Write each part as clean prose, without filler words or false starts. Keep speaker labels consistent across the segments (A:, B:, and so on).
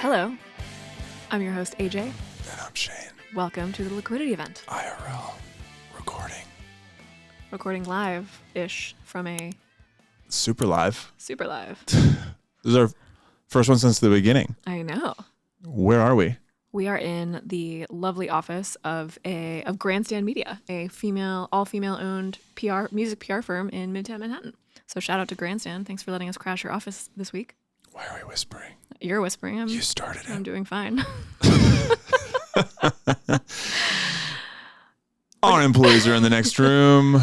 A: Hello, I'm your host, AJ.
B: And I'm Shane.
A: Welcome to the Liquidity event.
B: IRL recording.
A: Recording live-ish from a
B: Super live.
A: super live.
B: This is our first one since the beginning.
A: I know.
B: Where are we?
A: We are in the lovely office of Grandstand Media, a all-female owned music PR firm in Midtown Manhattan. So shout out to Grandstand. Thanks for letting us crash your office this week.
B: Why are we whispering?
A: You're whispering.
B: You started it.
A: I'm doing fine.
B: Our employees are in the next room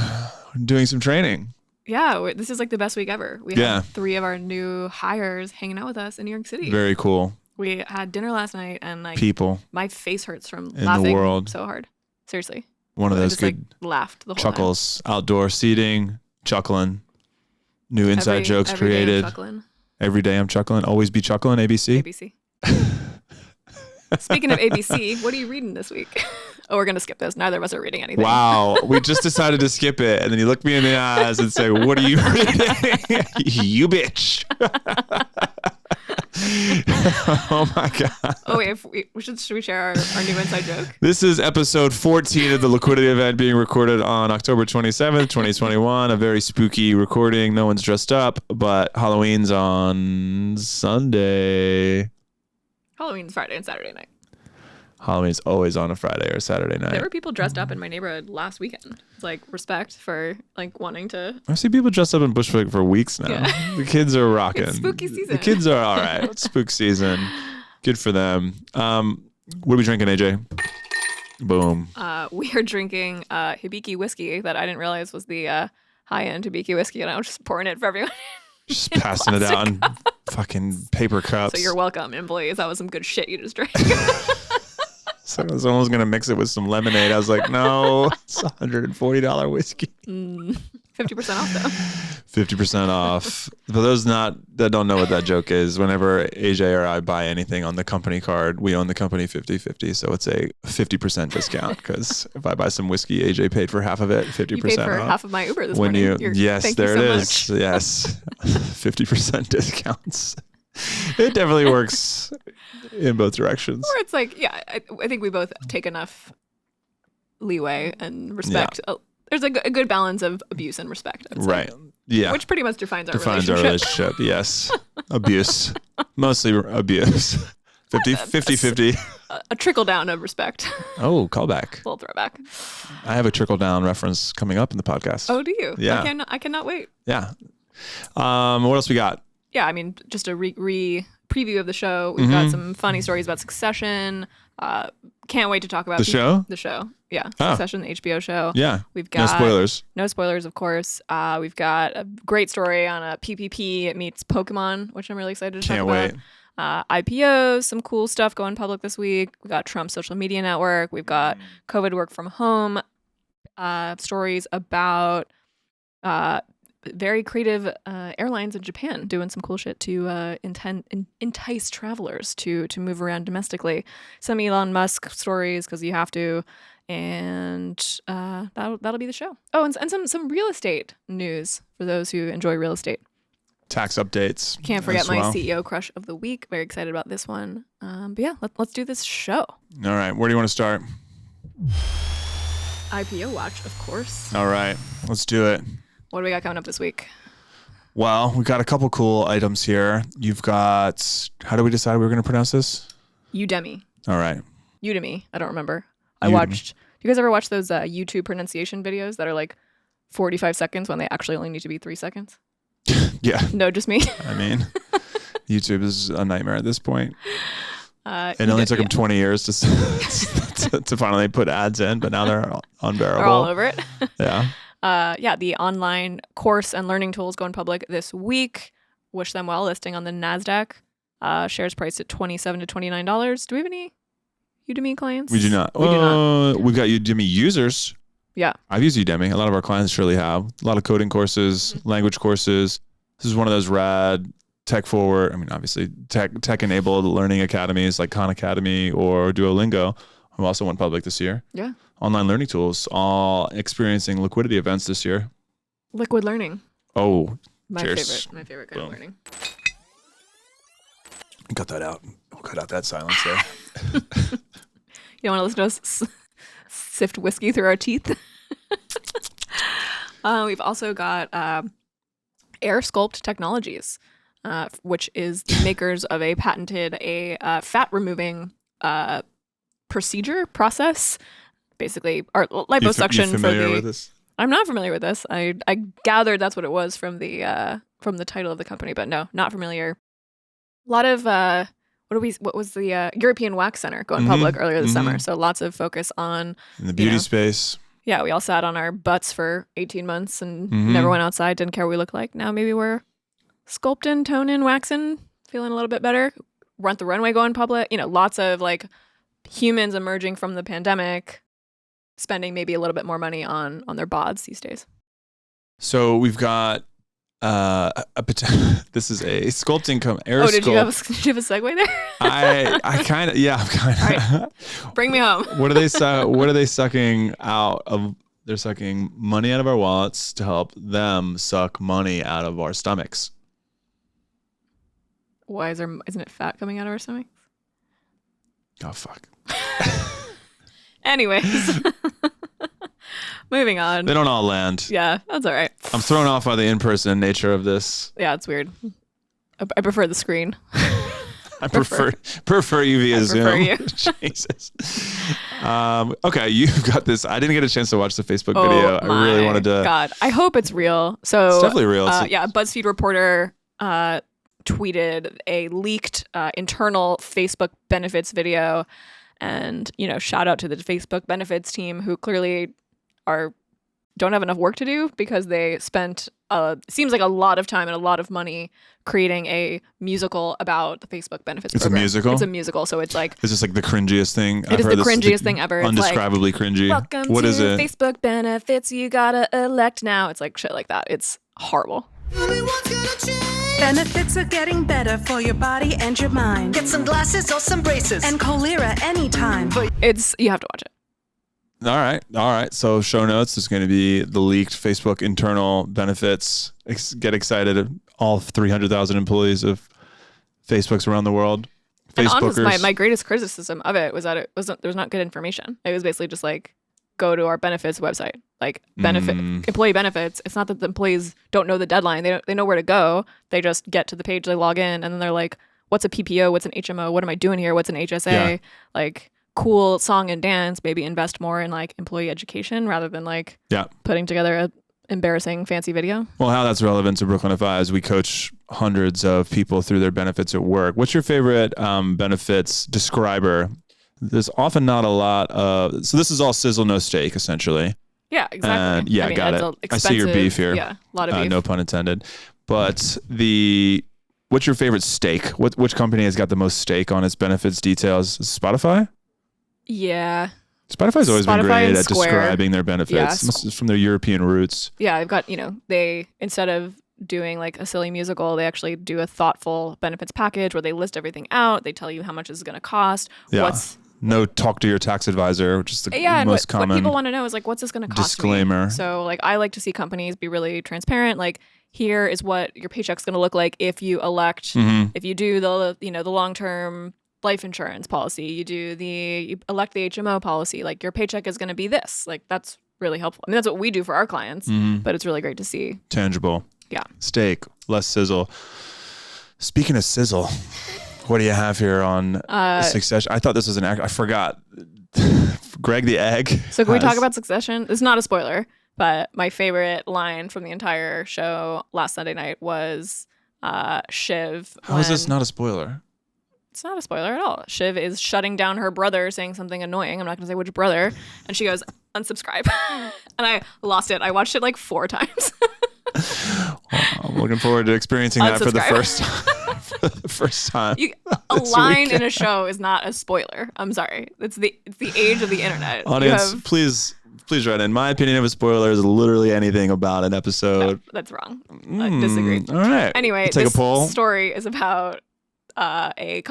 B: doing some training.
A: Yeah, this is like the best week ever. We have 3 of our new hires hanging out with us in New York City.
B: Very cool.
A: We had dinner last night and
B: People
A: my face hurts from
B: in
A: laughing
B: the world.
A: so hard. Seriously.
B: One of
A: I
B: those
A: just
B: good
A: laughed the whole
B: chuckles. Outdoor seating, chuckling. New
A: time.
B: inside jokes
A: every day I'm
B: created.
A: chuckling.
B: Every day I'm chuckling. Always be chuckling, ABC.
A: ABC. Speaking of ABC, what are you reading this week? Oh, we're going to skip this. Neither of us are reading anything.
B: Wow. We just decided to skip it. And then you look me in the eyes and say, what are you reading? You bitch. Oh, my God.
A: Oh, wait. Should we share our new inside joke?
B: This is episode 14 of the Liquidity event being recorded on October 27th, 2021. A very spooky recording. No one's dressed up, but Halloween's on Sunday.
A: Halloween's Friday and Saturday night.
B: Halloween's always on a Friday or Saturday night.
A: There were people dressed up in my neighborhood last weekend. It's like respect for like wanting to.
B: I've seen people dressed up in Bushwick for weeks now.
A: Yeah.
B: The kids are rocking.
A: It's spooky season.
B: The kids are all right. It's spook season. Good for them. What are we drinking, AJ? Boom.
A: We are drinking Hibiki whiskey that I didn't realize was the high-end Hibiki whiskey, and I was just pouring it for everyone.
B: Just passing it out in fucking paper cups.
A: So you're welcome, employees. That was some good shit you just drank.
B: So someone was going to mix it with some lemonade. I was like, no, it's $140 whiskey.
A: 50% off, though.
B: 50% off. For those that don't know what that joke is, whenever AJ or I buy anything on the company card, we own the company 50-50. So it's a 50% discount because if I buy some whiskey, AJ paid for half of it, 50%
A: You paid for
B: off.
A: half of my Uber this morning.
B: Yes, there it is.
A: Much.
B: Yes, 50% discounts. It definitely works in both directions.
A: Or it's like, yeah, I think we both take enough leeway and respect.
B: Yeah.
A: There's a good balance of abuse and respect. I would say.
B: Right. Yeah.
A: Which pretty much defines our
B: Defines
A: relationship.
B: our relationship. Yes. Abuse. Mostly abuse. 50-50.
A: A trickle down of respect.
B: Oh, callback.
A: Little throwback.
B: I have a trickle down reference coming up in the podcast.
A: Oh, do you?
B: Yeah.
A: I cannot wait.
B: Yeah. What else we got?
A: Yeah, I mean, just a preview of the show. We've got some funny stories about Succession. Can't wait to talk about
B: The show?
A: The show, yeah.
B: Oh.
A: Succession, the HBO show.
B: Yeah.
A: We've got
B: No spoilers.
A: No spoilers, of course. We've got a great story on a PPP. It meets Pokemon, which I'm really excited to talk about. IPOs, some cool stuff going public this week. We got Trump's social media network. We've got COVID work from home. Stories about very creative airlines in Japan doing some cool shit to entice travelers to move around domestically. Some Elon Musk stories because you have to, and that'll be the show. Oh, and some real estate news for those who enjoy real estate.
B: Tax updates.
A: Can't forget my CEO crush of the week. Very excited about this one. But yeah, let's do this show.
B: All right. Where do you want to start?
A: IPO watch, of course.
B: All right. Let's do it.
A: What do we got coming up this week?
B: Well, we got a couple cool items here. You've got, how do we decide we were going to pronounce this?
A: Udemy.
B: All right.
A: Udemy. I don't remember.
B: Udemy.
A: I watched. Do you guys ever watch those YouTube pronunciation videos that are like 45 seconds when they actually only need to be 3 seconds?
B: Yeah.
A: No, just me.
B: I mean, YouTube is a nightmare at this point. It only took them 20 years to finally put ads in, but now they're unbearable.
A: They're all over it.
B: Yeah.
A: The online course and learning tools going public this week. Wish them well. Listing on the NASDAQ. Shares priced at $27 to $29. Do we have any Udemy clients?
B: We do not.
A: We do not.
B: We've got Udemy users.
A: Yeah.
B: I've used Udemy. A lot of our clients surely have. A lot of coding courses, language courses. This is one of those rad tech forward. I mean, obviously tech enabled learning academies like Khan Academy or Duolingo, who also went public this year.
A: Yeah.
B: Online learning tools, all experiencing liquidity events this year.
A: Liquid learning.
B: Oh,
A: My
B: cheers.
A: favorite kind of learning.
B: Cut that out. We'll cut out that silence there.
A: You don't want to listen to us sift whiskey through our teeth? We've also got Air Sculpt Technologies, which is the makers of a patented fat removing process. Basically, our liposuction
B: you familiar with this?
A: I'm not familiar with this. I gathered that's what it was from the title of the company, but no, not familiar. A lot of what was the European Wax Center going public earlier this summer? So lots of focus on
B: in the beauty space.
A: Yeah, we all sat on our butts for 18 months and never went outside, didn't care what we looked like. Now maybe we're sculpting, toning, waxing, feeling a little bit better. Run the runway going public. Lots of like humans emerging from the pandemic, spending maybe a little bit more money on their bods these days.
B: So we've got this is a sculpting air sculpt.
A: Did you have a segue there?
B: I kind of, yeah, I'm kind of.
A: Right. Bring me home.
B: What are they sucking out of? They're sucking money out of our wallets to help them suck money out of our stomachs.
A: Why isn't it fat coming out of our stomachs?
B: Oh, fuck.
A: Anyways. Moving on.
B: They don't all land.
A: Yeah, that's all right.
B: I'm thrown off by the in-person nature of this.
A: Yeah, it's weird. I prefer the screen.
B: I prefer you via Zoom.
A: You.
B: Jesus. Okay, you've got this. I didn't get a chance to watch the Facebook video. I really wanted to.
A: God, I hope it's real. So
B: it's definitely real.
A: Yeah, a BuzzFeed reporter tweeted a leaked internal Facebook benefits video, and shout out to the Facebook benefits team who clearly don't have enough work to do because they spent seems like a lot of time and a lot of money creating a musical about the Facebook benefits program.
B: It's a musical?
A: It's a musical, so it's like...
B: Is this like the cringiest thing?
A: It is the cringiest thing ever.
B: Undescribably
A: it's like,
B: cringy.
A: Welcome
B: what
A: to
B: is it?
A: Facebook benefits, you gotta elect now. It's like shit like that. It's horrible.
C: Benefits are getting better for your body and your mind. Get some glasses or some braces. And Colira anytime.
A: You have to watch it.
B: All right. So show notes is going to be the leaked Facebook internal benefits. Get excited. All 300,000 employees of Facebooks around the world.
A: And
B: Facebookers.
A: honestly, my greatest criticism of it was that there was not good information. It was basically just like, go to our benefits website, like employee benefits. It's not that the employees don't know the deadline. They know where to go. They just get to the page, they log in, and then they're like, what's a PPO? What's an HMO? What am I doing here? What's an HSA?
B: Yeah.
A: Like, cool song and dance. Maybe invest more in like employee education rather than like putting together a embarrassing fancy video.
B: Well, how that's relevant to Brooklyn FI is we coach hundreds of people through their benefits at work. What's your favorite benefits describer? There's often not a lot of, so this is all sizzle, no steak, essentially.
A: Yeah, exactly.
B: And got it. I see your beef here.
A: Yeah, a lot of beef.
B: No pun intended. But what's your favorite steak? Which company has got the most steak on its benefits details? Spotify?
A: Yeah.
B: Spotify's always been great at
A: Square.
B: describing their benefits.
A: Yeah.
B: From their European roots.
A: Yeah, they've got, they, instead of doing like a silly musical, they actually do a thoughtful benefits package where they list everything out. They tell you how much it's going to cost.
B: Yeah. No, talk to your tax advisor, which is the most common.
A: What people want to know is like, what's this going to cost
B: disclaimer.
A: Me? So like, I like to see companies be really transparent. Like, here is what your paycheck's going to look like if you elect, if you do the long-term life insurance policy, you elect the HMO policy, like your paycheck is going to be this. Like, that's really helpful. I mean, that's what we do for our clients, but it's really great to see.
B: Tangible.
A: Yeah.
B: Steak, less sizzle. Speaking of sizzle, what do you have here on Succession? I thought this was I forgot. Greg the Egg.
A: So can we talk about Succession? It's not a spoiler, but my favorite line from the entire show last Sunday night was Shiv.
B: How is this not a spoiler?
A: It's not a spoiler at all. Shiv is shutting down her brother saying something annoying. I'm not going to say which brother. And she goes, unsubscribe. And I lost it. I watched it like 4 times.
B: Well, I'm looking forward to experiencing that for the first time.
A: A line in a show is not a spoiler. I'm sorry. It's the age of the internet.
B: Audience, please write in. My opinion of a spoiler is literally anything about an episode.
A: No, that's wrong. I disagree.
B: All right.
A: Anyway,
B: take a poll.
A: Story is about a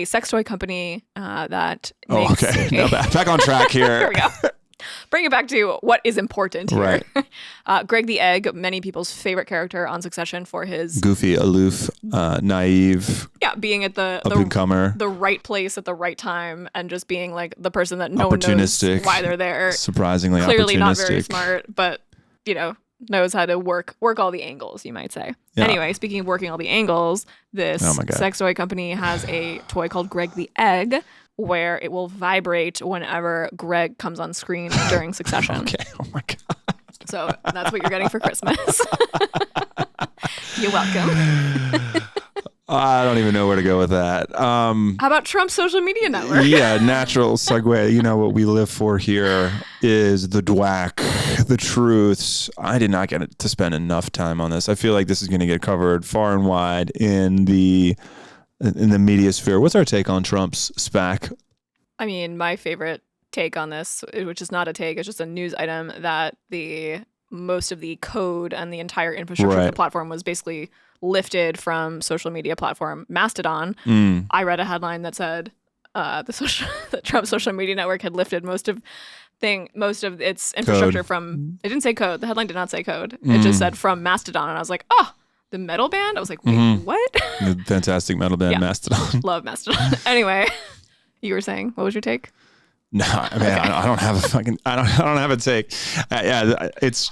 A: sex toy company that makes
B: okay. Now back on track here.
A: Here we go. bring it back to what is important here.
B: Right.
A: Greg the Egg, many people's favorite character on Succession for his
B: goofy, aloof, naive,
A: being at the
B: up-and-comer,
A: the right place at the right time, and just being like the person that no one knows why they're there.
B: Surprisingly
A: clearly
B: opportunistic.
A: Not very smart, but knows how to work all the angles, you might say.
B: Yeah.
A: Anyway, speaking of working all the angles, this sex toy company has a toy called Greg the Egg, where it will vibrate whenever Greg comes on screen during Succession.
B: Okay. Oh my God.
A: So that's what you're getting for Christmas. You're welcome.
B: I don't even know where to go with that.
A: How about Trump's social media network?
B: Yeah, natural segue. What we live for here is the dwack, the truths. I did not get to spend enough time on this. I feel like this is going to get covered far and wide in the media sphere. What's our take on Trump's SPAC?
A: I mean, my favorite take on this, which is not a take, it's just a news item, that most of the code and the entire infrastructure of the platform was basically lifted from social media platform Mastodon. I read a headline that said the Trump social media network had lifted most of its infrastructure from. It didn't say code. The headline did not say code. It just said from Mastodon, and I was like, oh, the metal band. I was like, wait, what?
B: The fantastic metal band Mastodon.
A: Love Mastodon. Anyway, you were saying, what was your take?
B: No, I mean, I don't have a fucking, I don't have a take.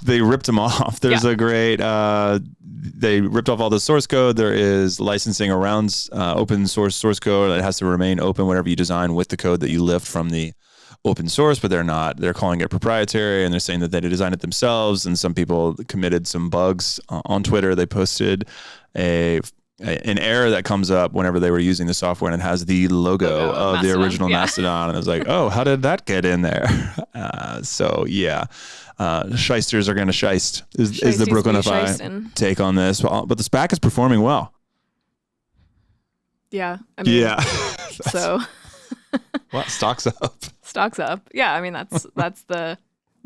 B: They ripped them off. There's a great, they ripped off all the source code. There is licensing around open source code that has to remain open, whatever you design with the code that you lift from the open source, but they're calling it proprietary, and they're saying that they designed it themselves. And some people committed some bugs on Twitter. They posted an error that comes up whenever they were using the software, and it has the logo of the original Mastodon. And I was like, oh, how did that get in there? Shysters are going to shyst is the Brooklynify take on this. But the SPAC is performing well.
A: Yeah. I mean, so.
B: Well, stocks up.
A: Stocks up. Yeah. I mean, that's the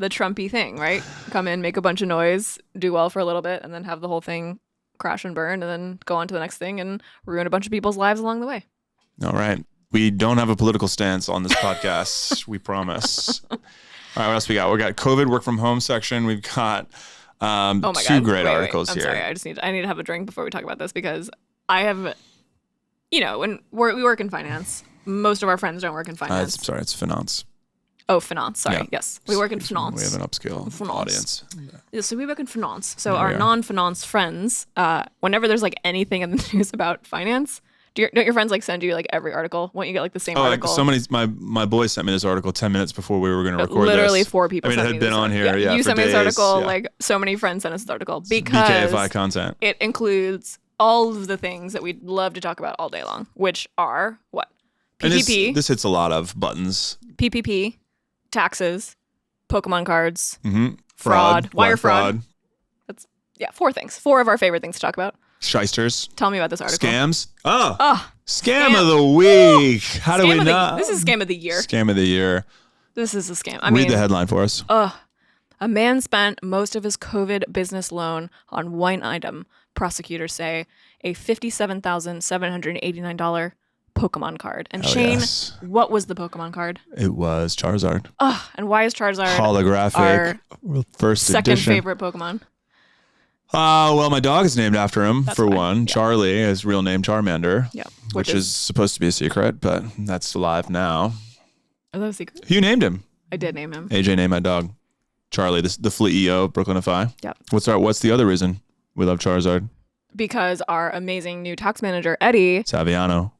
A: Trumpy thing, right? Come in, make a bunch of noise, do well for a little bit, and then have the whole thing crash and burn, and then go on to the next thing and ruin a bunch of people's lives along the way.
B: All right. We don't have a political stance on this podcast. We promise. All right. What else we got? We got COVID work from home section. We've got two great articles here.
A: I'm sorry. I need to have a drink before we talk about this, because I have, when we work in finance, most of our friends don't work in finance.
B: Sorry, it's finance.
A: Oh, finance. Sorry. Yeah. Yes. We work in finance.
B: We have an upscale audience.
A: Yeah, so we work in finance. So our non-finance friends, whenever there's like anything in the news about finance, don't your friends like send you like every article? Won't you get like the same article?
B: My boy sent me this article 10 minutes before we were going to record
A: literally
B: this.
A: 4 people.
B: I mean, it had been on here. Yeah,
A: you sent me this article.
B: Yeah.
A: Like so many friends sent us this article because
B: BKFI content.
A: It includes all of the things that we'd love to talk about all day long, which are what? PPP.
B: And this hits a lot of buttons.
A: PPP. Taxes, Pokemon cards,
B: fraud,
A: wire fraud. That's 4 things. 4 of our favorite things to talk about.
B: Shysters.
A: Tell me about this article.
B: Scams. Scam of the week. How do we know?
A: This is scam of the year.
B: Scam of the year.
A: This is a scam.
B: Read the headline for us.
A: A man spent most of his COVID business loan on one item. Prosecutors say a $57,789 Pokemon card. And Shane, what was the Pokemon card?
B: It was Charizard.
A: And why is Charizard
B: holographic first
A: second
B: edition
A: favorite Pokemon?
B: Well, my dog is named after him. That's for one. Yeah. Charlie, his real name Charmander.
A: Yeah.
B: Which is supposed to be a secret, but that's alive now.
A: Is that a secret?
B: You named him.
A: I did name him.
B: AJ named my dog Charlie, the CEO of Brooklynify.
A: Yep.
B: What's the other reason we love Charizard?
A: Because our amazing new tax manager, Eddie
B: Saviano.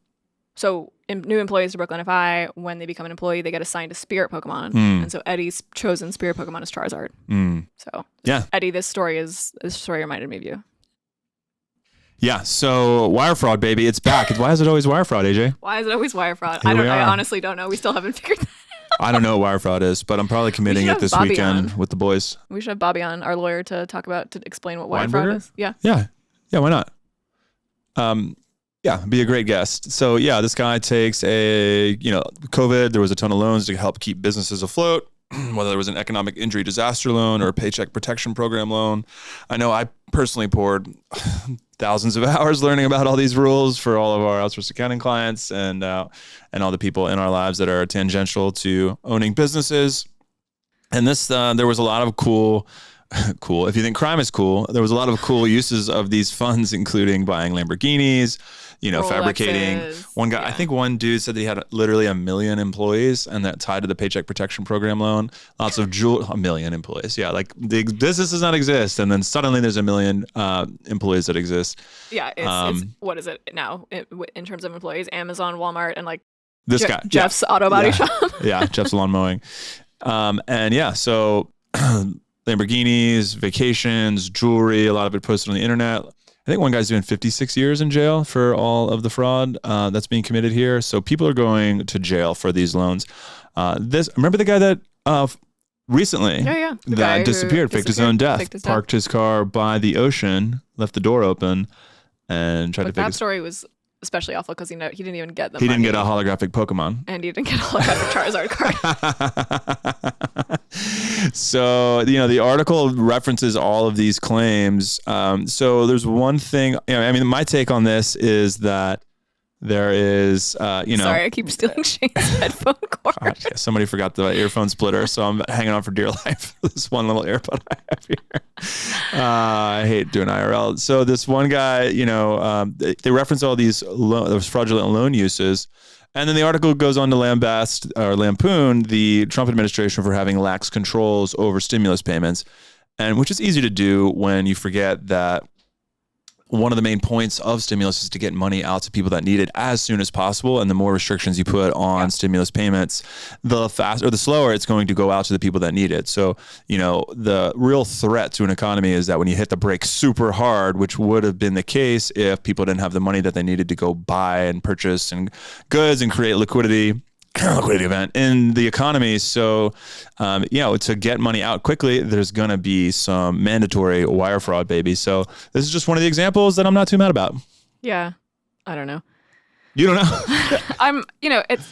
A: So new employees to Brooklynify, when they become an employee, they get assigned a spirit Pokemon. And so Eddie's chosen spirit Pokemon is Charizard. So Eddie, this story reminded me of you.
B: Yeah, so wire fraud, baby, it's back. Why is it always wire fraud, AJ?
A: Why is it always wire fraud? I honestly don't know. We still haven't figured that out.
B: I don't know what wire fraud is, but I'm probably committing it this weekend with the boys.
A: We should have Bobby on, our lawyer, to explain what wire fraud is. Yeah.
B: Yeah, why not? Yeah, be a great guest. So yeah, this guy takes COVID, there was a ton of loans to help keep businesses afloat, whether there was an economic injury disaster loan or a paycheck protection program loan. I know I personally poured thousands of hours learning about all these rules for all of our outsourced accounting clients and all the people in our lives that are tangential to owning businesses. And this, there was a lot of cool. If you think crime is cool, there was a lot of cool uses of these funds, including buying Lamborghinis,
A: Rolexes,
B: fabricating. One guy, I think one dude said that he had literally 1 million employees, and that tied to the Paycheck Protection Program loan. Lots of 1 million employees. Yeah, like the business does not exist, and then suddenly there's 1 million employees that exist.
A: Yeah, it's what is it now in terms of employees? Amazon, Walmart, and like
B: this guy,
A: Jeff's auto body shop.
B: Yeah, Jeff's lawn mowing, and yeah, so. Lamborghinis, vacations, jewelry, a lot of it posted on the internet. I think one guy's doing 56 years in jail for all of the fraud that's being committed here. So people are going to jail for these loans. Remember the guy that recently that disappeared, faked his own death, parked his car by the ocean, left the door open, and tried to fake
A: that story was especially awful because he didn't even get the
B: He
A: money.
B: didn't get a holographic Pokemon.
A: And he didn't get a holographic Charizard
B: card. So, the article references all of these claims. So there's one thing, my take on this is that there is,
A: Sorry, I keep stealing Shane's headphone cord.
B: Gosh, yeah, somebody forgot the earphone splitter, so I'm hanging on for dear life for this one little earbud I have here. I hate doing IRL. So this one guy, they reference all those fraudulent loan uses. And then the article goes on to lampoon the Trump administration for having lax controls over stimulus payments, and which is easy to do when you forget that one of the main points of stimulus is to get money out to people that need it as soon as possible. And the more restrictions you put on stimulus payments, the faster or the slower it's going to go out to the people that need it. So, the real threat to an economy is that when you hit the brakes super hard, which would have been the case if people didn't have the money that they needed to go buy and purchase and goods and create liquidity event in the economy. So, to get money out quickly, there's going to be some mandatory wire fraud, baby. So this is just one of the examples that I'm not too mad about.
A: Yeah. I don't know.
B: You don't know?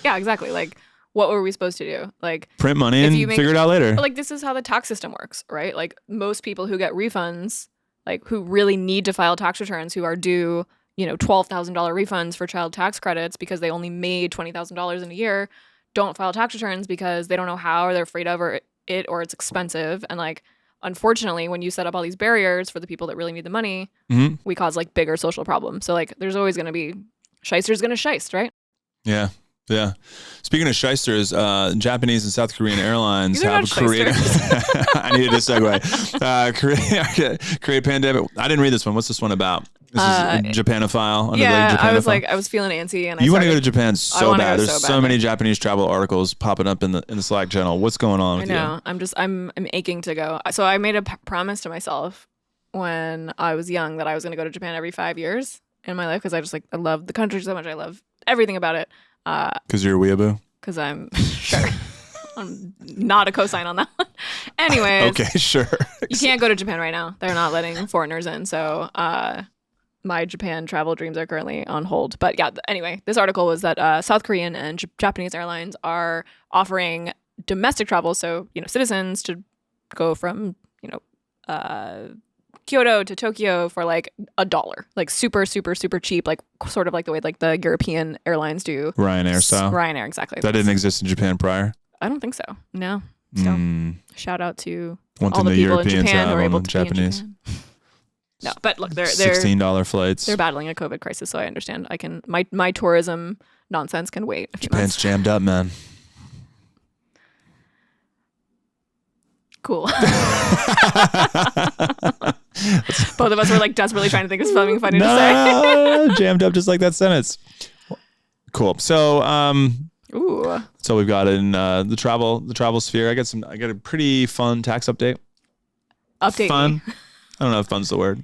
A: Exactly. Like, what were we supposed to do? Like,
B: print money and figure it out later.
A: Like, this is how the tax system works, right? Like, most people who get refunds, like, who really need to file tax returns, who are due $12,000 refunds for child tax credits because they only made $20,000 in a year, don't file tax returns because they don't know how, or they're afraid of or it's expensive. And like, unfortunately, when you set up all these barriers for the people that really need the money, we cause like bigger social problems. So like, there's always going to be shysters going to shyst, right?
B: Yeah. Yeah. Speaking of shysters, Japanese and South Korean airlines have created. I needed a segue. Create pandemic. I didn't read this one. What's this one about? This is Japanophile.
A: I was feeling antsy, and
B: want to go to Japan so bad. There's so many Japanese travel articles popping up in the Slack channel. What's going on with you?
A: I know. I'm aching to go. So I made a promise to myself when I was young that I was going to go to Japan every 5 years in my life because I love the country so much. I love everything about it.
B: Because you're a weeaboo?
A: Because I'm sure. I'm not a cosign on that one. Anyways.
B: Okay, sure.
A: You can't go to Japan right now. They're not letting foreigners in. So my Japan travel dreams are currently on hold. But yeah, anyway, this article was that South Korean and Japanese airlines are offering domestic travel. So, citizens to go from, Kyoto to Tokyo for like $1, like super, super, super cheap, like sort of like the way like the European airlines do.
B: Ryanair style.
A: Ryanair, exactly.
B: That didn't exist in Japan prior?
A: I don't think so. No. So shout out to
B: one
A: all the people
B: Europeans
A: in Japan who are able to
B: Japanese.
A: be in Japan. No, but look, they're
B: $16 flights.
A: They're battling a COVID crisis, so I understand. My tourism nonsense can wait.
B: Japan's jammed up, man.
A: Cool. Both of us were like desperately trying to think of something funny to say.
B: Jammed up just like that sentence. Cool. So,
A: ooh.
B: So we've got in the travel sphere. I got a pretty fun tax update.
A: Update
B: fun. Me. I don't know if fun's the word.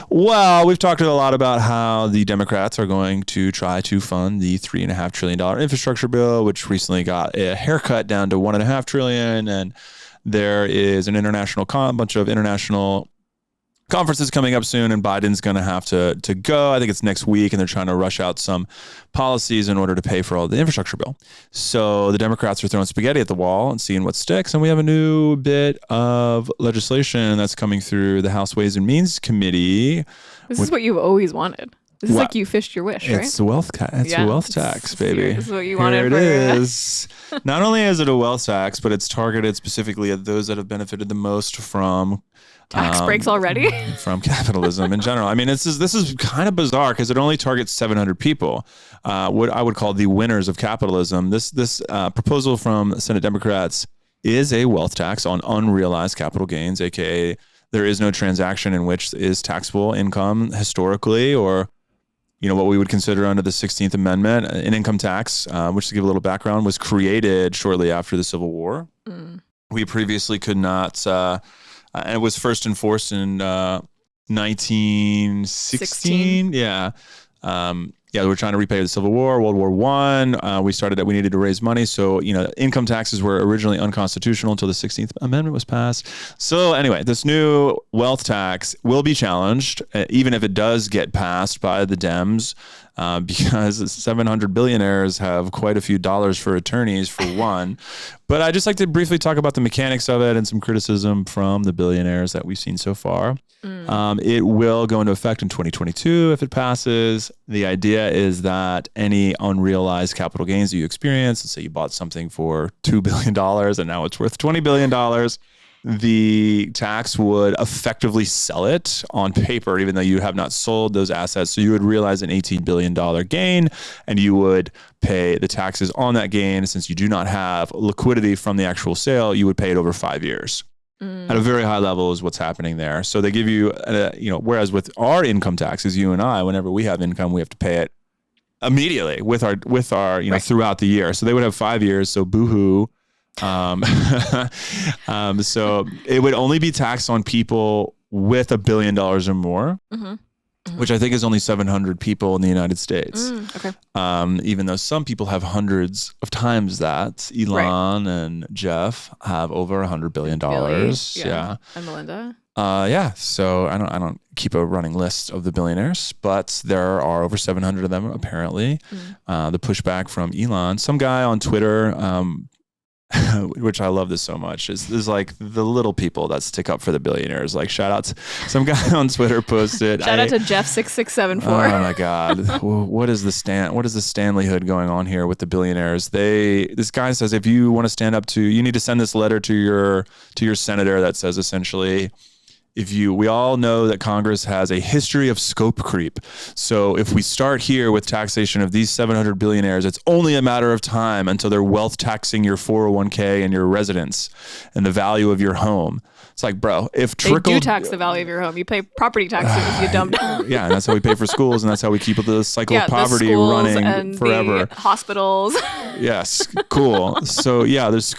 B: Well, we've talked a lot about how the Democrats are going to try to fund the $3.5 trillion infrastructure bill, which recently got a haircut down to $1.5 trillion, and there is a bunch of international conferences coming up soon, and Biden's going to have to go. I think it's next week, and they're trying to rush out some policies in order to pay for all the infrastructure bill. So the Democrats are throwing spaghetti at the wall and seeing what sticks, and we have a new bit of legislation that's coming through the House Ways and Means Committee.
A: This is what you've always wanted. This is like you fished your wish, right?
B: It's a wealth tax, baby.
A: This is what you wanted.
B: Here it is. Not only is it a wealth tax, but it's targeted specifically at those that have benefited the most from
A: tax breaks already
B: from capitalism in general. I mean, this is kind of bizarre because it only targets 700 people. What I would call the winners of capitalism. This proposal from Senate Democrats is a wealth tax on unrealized capital gains, aka there is no transaction in which is taxable income historically, or what we would consider under the 16th Amendment. An income tax, which, to give a little background, was created shortly after the Civil War. We previously could not, and it was first enforced in 1916. Yeah. We were trying to repay the Civil War, World War I. We started that we needed to raise money. So, income taxes were originally unconstitutional until the 16th Amendment was passed. So anyway, this new wealth tax will be challenged, even if it does get passed by the Dems, because 700 billionaires have quite a few dollars for attorneys, for one. But I'd just like to briefly talk about the mechanics of it and some criticism from the billionaires that we've seen so far. It will go into effect in 2022 if it passes. The idea is that any unrealized capital gains that you experience, let's say you bought something for $2 billion and now it's worth $20 billion, the tax would effectively sell it on paper, even though you have not sold those assets. So you would realize an $18 billion gain, and you would pay the taxes on that gain. Since you do not have liquidity from the actual sale, you would pay it over 5 years. At a very high level is what's happening there. So they give you, whereas with our income taxes, you and I, whenever we have income, we have to pay it immediately with our right. throughout the year. So they would have 5 years. So boohoo. So it would only be taxed on people with $1 billion or more, which I think is only 700 people in the United States.
A: Okay.
B: Even though some people have hundreds of times that. Elon and Jeff have over $100 billion. Yeah.
A: And Melinda.
B: So I don't keep a running list of the billionaires, but there are over 700 of them apparently. The pushback from Elon, some guy on Twitter, which I love this so much, is like the little people that stick up for the billionaires. Like, shout out to some guy on Twitter posted.
A: Shout out to Jeff6674.
B: Oh my God. What is the Stanleyhood going on here with the billionaires? This guy says, if you want to stand up you need to send this letter to your senator that says essentially, we all know that Congress has a history of scope creep. So if we start here with taxation of these 700 billionaires, it's only a matter of time until they're wealth taxing your 401k and your residence and the value of your home. It's like, bro, if
A: they do tax the value of your home. You pay property taxes, you dumb.
B: Yeah, and that's how we pay for schools, and that's how we keep the cycle of poverty running
A: and
B: forever.
A: The hospitals.
B: Yes, cool. So yeah, there's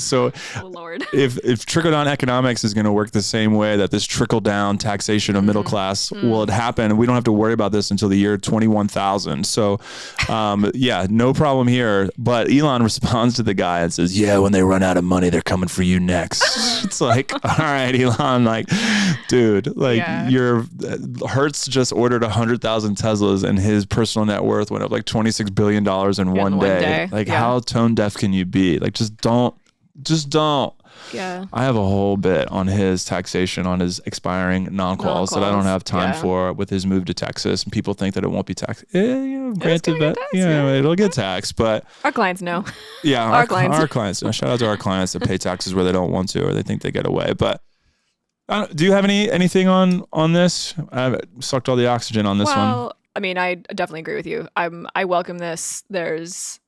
B: So
A: oh, Lord.
B: If trickle-down economics is going to work the same way that this trickle-down taxation of middle class will happen, we don't have to worry about this until the year 21,000. So no problem here. But Elon responds to the guy and says, yeah, when they run out of money, they're coming for you next. It's like, all right, Elon, like, dude, like Hertz just ordered 100,000 Teslas and his personal net worth went up like $26 billion in one day. Like, how tone deaf can you be? Like, just don't. Yeah. I have a whole bit on his taxation on his expiring non-quals that I don't have time for with his move to Texas, and people think that it won't be taxed. Granted that, it'll get taxed, but
A: our clients know.
B: Yeah, our clients know. Shout out to our clients that pay taxes where they don't want to, or they think they get away. But do you have anything on this? I've sucked all the oxygen on this one.
A: Well, I mean, I definitely agree with you. I welcome this. There's,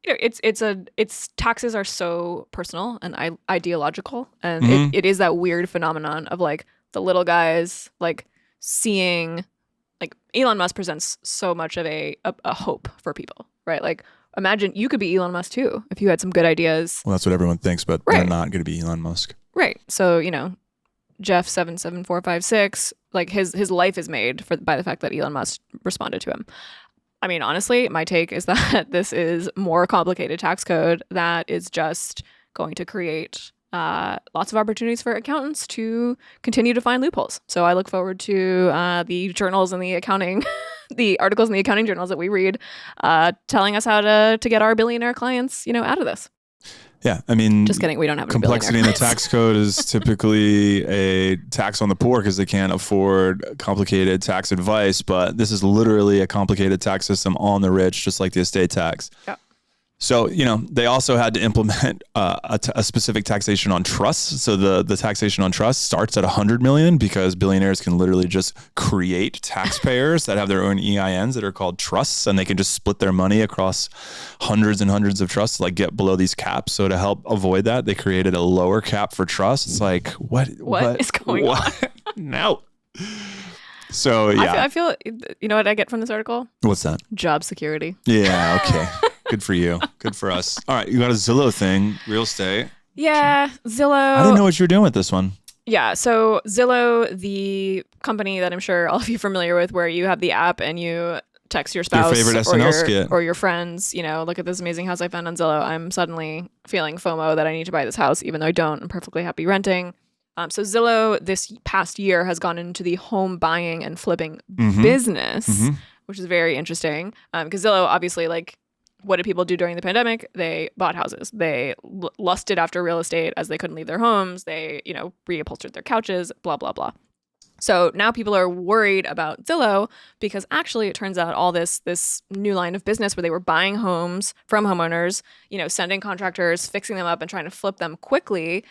A: it's taxes are so personal and ideological, and it is that weird phenomenon of like the little guys like seeing, like Elon Musk presents so much of a hope for people, right? Like, imagine you could be Elon Musk too if you had some good ideas.
B: Well, that's what everyone thinks, but they're not going to be Elon Musk.
A: Right. So, Jeff 77456, like his life is made by the fact that Elon Musk responded to him. I mean, honestly, my take is that this is more complicated tax code that is just going to create lots of opportunities for accountants to continue to find loopholes. So I look forward to the journals and the accounting, the articles in the accounting journals that we read, telling us how to get our billionaire clients, out of this.
B: Yeah, I mean,
A: just kidding. We don't have any
B: complexity in the tax code is typically a tax on the poor because they can't afford complicated tax advice. But this is literally a complicated tax system on the rich, just like the estate tax.
A: Yeah.
B: So, they also had to implement a specific taxation on trusts. So the taxation on trusts starts at 100 million because billionaires can literally just create taxpayers that have their own EINs that are called trusts, and they can just split their money across hundreds and hundreds of trusts, like get below these caps. So to help avoid that, they created a lower cap for trusts. It's like, what
A: is going on?
B: No. So yeah,
A: I feel, you know what I get from this article?
B: What's that?
A: Job security.
B: Yeah. Okay. Good for you. Good for us. All right. You got a Zillow thing, real estate.
A: Yeah. Zillow.
B: I didn't know what you were doing with this one.
A: Yeah. So Zillow, the company that I'm sure all of you are familiar with, where you have the app and you text your spouse
B: your favorite SNL skit.
A: Or your friends, look at this amazing house I found on Zillow. I'm suddenly feeling FOMO that I need to buy this house, even though I don't. I'm perfectly happy renting. So Zillow this past year has gone into the home buying and flipping business, which is very interesting. Because Zillow, obviously, like, what did people do during the pandemic? They bought houses. They lusted after real estate as they couldn't leave their homes. They, reupholstered their couches, blah, blah, blah. So now people are worried about Zillow because actually it turns out all this new line of business where they were buying homes from homeowners, sending contractors, fixing them up and trying to flip them quickly,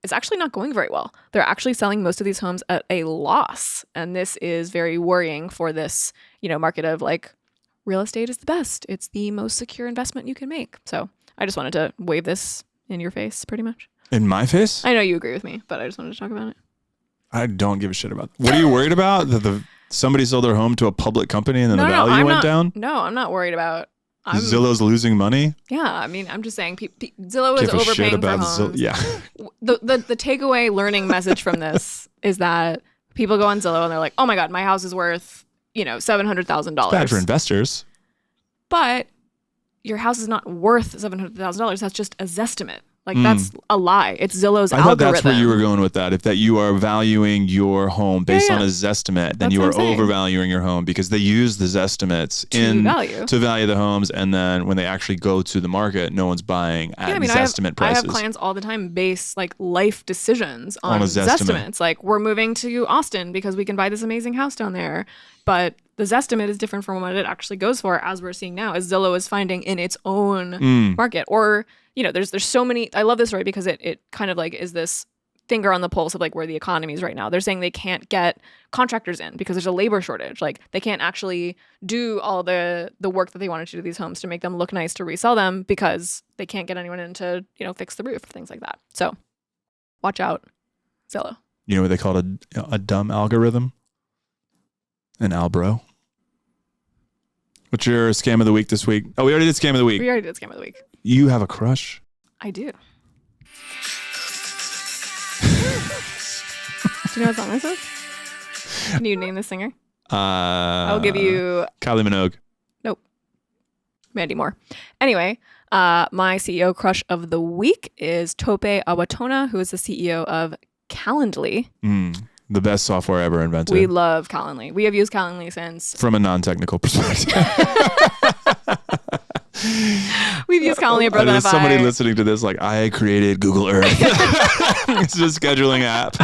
A: it's actually not going very well. They're actually selling most of these homes at a loss. And this is very worrying for this, market of like, real estate is the best. It's the most secure investment you can make. So I just wanted to wave this in your face pretty much.
B: In my face?
A: I know you agree with me, but I just wanted to talk about it.
B: I don't give a shit about it. What are you worried about? That somebody sold their home to a public company and then the value went down?
A: No, I'm not worried about
B: Zillow's losing money?
A: Yeah, I mean, I'm just saying Zillow is overpaying for homes.
B: Yeah.
A: The takeaway learning message from this is that people go on Zillow and they're like, oh my God, my house is worth, $700,000.
B: Bad for investors.
A: But your house is not worth $700,000. That's just a Zestimate. Like, that's a lie. It's Zillow's algorithm.
B: I thought that's where you were going with that. If that you are valuing your home based on a Zestimate, then you are overvaluing your home because they use the Zestimates to value the homes. And then when they actually go to the market, no one's buying at Zestimate prices.
A: I have clients all the time base like life decisions on Zestimates. Like, we're moving to Austin because we can buy this amazing house down there. But the Zestimate is different from what it actually goes for, as we're seeing now, as Zillow is finding in its own market. Or, there's so many. I love this story because it kind of like is this finger on the pulse of like where the economy is right now. They're saying they can't get contractors in because there's a labor shortage. Like, they can't actually do all the work that they wanted to do to these homes to make them look nice to resell them because they can't get anyone in to, fix the roof, things like that. So watch out, Zillow.
B: You know what they call a dumb algorithm? An albro. What's your scam of the week this week? Oh, we already did scam of the week.
A: We already did scam of the week.
B: You have a crush?
A: I do. Do you know what song this is? Can you name the singer? I'll give you...
B: Kylie Minogue.
A: Nope. Mandy Moore. Anyway, my CEO crush of the week is Tope Awatona, who is the CEO of Calendly.
B: The best software ever invented.
A: We love Calendly. We have used Calendly since...
B: From a non-technical perspective.
A: We've used Calendly at Brooklyn.
B: There's somebody listening to this like, I created Google Earth. It's a scheduling app.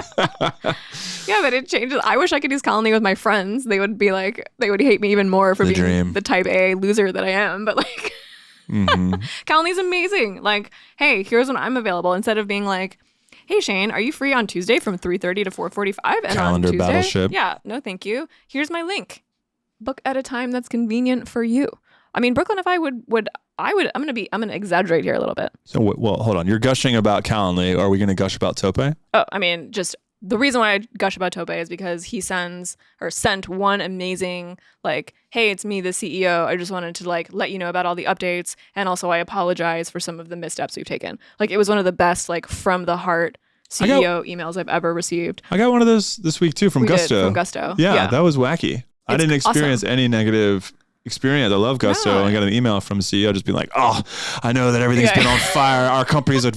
A: Yeah, but it changes. I wish I could use Calendly with my friends. They would be like, they would hate me even more for being the type A loser that I am. But like, Calendly's amazing. Like, hey, here's when I'm available. Instead of being like, hey, Shane, are you free on Tuesday from 3:30 to 4:45? And
B: Calendar
A: on Tuesday,
B: battleship.
A: Yeah, no, thank you. Here's my link. Book at a time that's convenient for you. I mean, Brooklyn, if I would, I'm gonna exaggerate here a little bit.
B: So, well, hold on. You're gushing about Calendly. Are we gonna gush about Tope?
A: Oh, I mean, just the reason why I gush about Tope is because he sent one amazing, like, hey, it's me, the CEO. I just wanted to like let you know about all the updates, and also I apologize for some of the missteps we've taken. Like, it was one of the best, like, from the heart CEO emails I've ever received.
B: I got one of those this week too from Gusto.
A: From Gusto.
B: Yeah, that was wacky. I didn't experience any negative experience. I love Gusto. I got an email from the CEO just being like, oh, I know that everything's been on fire. Our company's a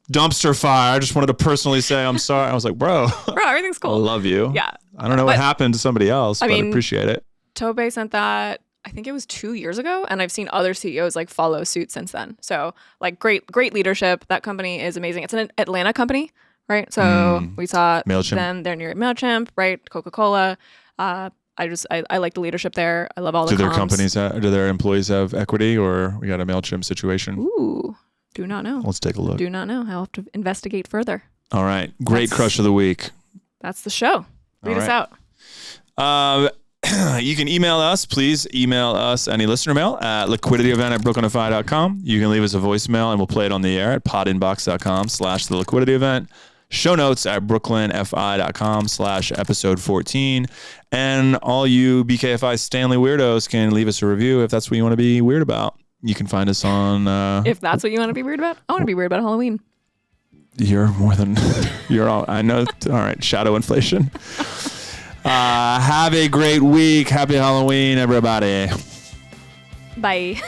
B: dumpster fire. I just wanted to personally say I'm sorry. I was like, bro,
A: everything's cool.
B: I love you.
A: Yeah.
B: I don't know what happened to somebody else, but I appreciate it.
A: Tope sent that. I think it was 2 years ago, and I've seen other CEOs like follow suit since then. So like great leadership. That company is amazing. It's an Atlanta company, right? So we saw
B: MailChimp.
A: them. They're near MailChimp, right? Coca-Cola. I like the leadership there. I love all the comms.
B: Do their employees have equity, or we got a MailChimp situation?
A: Ooh, do not know.
B: Let's take a look.
A: Do not know. I'll have to investigate further.
B: All right. Great crush of the week.
A: That's the show. Read us out.
B: You can email us. Please email us any listener mail at liquidityevent@brooklynfi.com. You can leave us a voicemail and we'll play it on the air at podinbox.com/the liquidity event. Show notes at brooklynfi.com/episode 14. And all you BKFI Stanley weirdos can leave us a review if that's what you want to be weird about. You can find us on...
A: if that's what you want to be weird about? I want to be weird about Halloween.
B: You're more than... You're all... I know. All right. Shadow inflation. Have a great week. Happy Halloween, everybody.
A: Bye.